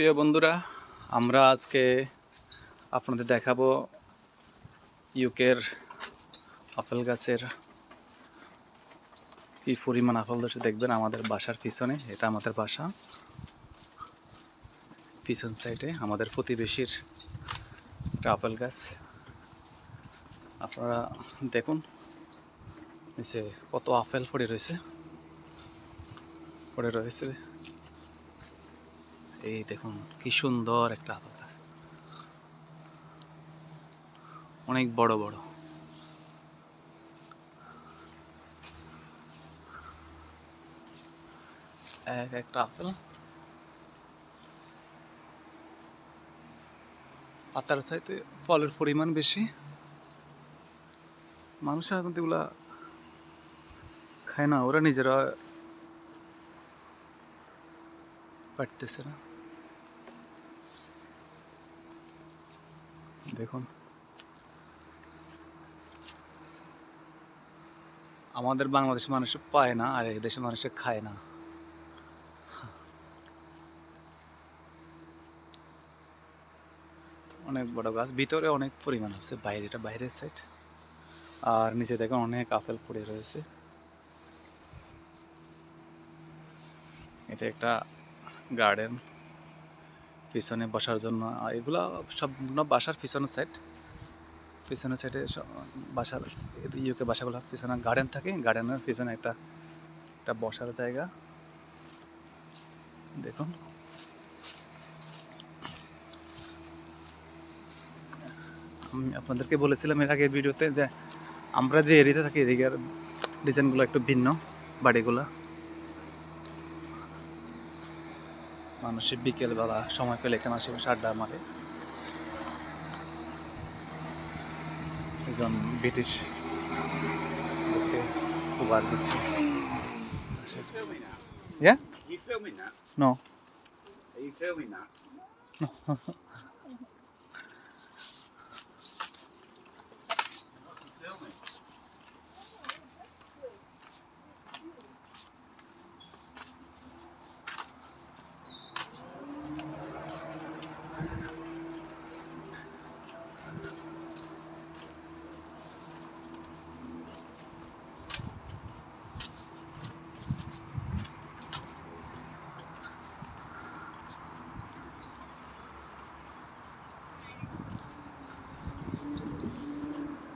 প্রিয় বন্ধুরা, আমরা আজকে আপনাদের দেখাবো ইউকের আপেল গাছের কি পরিমাণ আপেল ধরছে দেখবেন আমাদের বাসার পিছনে। এটা আমাদের বাসা, পিছন সাইডে আমাদের প্রতিবেশীর একটা আপেল গাছ। আপনারা দেখুন নিচে কত আপেল পড়ে রয়েছে। এই দেখুন কি সুন্দর একটা আপেল গাছ, অনেক বড় বড়। একটা আপেল পাতার চাইতে ফলের পরিমাণ বেশি। মানুষ এখন এগুলা খায় না, ওরা নিজেরা পারতেছে না। দেখুন আমাদের বাংলাদেশের মানুষ পায় না, আর এই দেশের মানুষে খায় না। অনেক বড় গাছ, ভিতরে অনেক পরিমাণ আছে, এটা বাইরের সাইড। আর নিচে দেখুন অনেক আপেল পড়ে রয়েছে। এটা একটা গার্ডেন, পিছনে বসার জন্য। এগুলা সম্পূর্ণ বাসার পিছনের সাইডে বাসার ইউকে বাসাগুলো পিছনে গার্ডেন থাকে, গার্ডেনের পিছনে একটা বসার জায়গা। দেখুন আমি আপনাদেরকে বলেছিলাম এর আগের ভিডিওতে যে আমরা যে এরিয়াতে থাকি এরিয়ার ডিজাইনগুলো একটু ভিন্ন। বাড়িগুলা মানুষের বিকেলবেলা সময় পেলে এখানে আসে আড্ডা মারে। একজন ব্রিটিশ উবার দিচ্ছে। Yeah? You filming that? No. Are you filming that? No.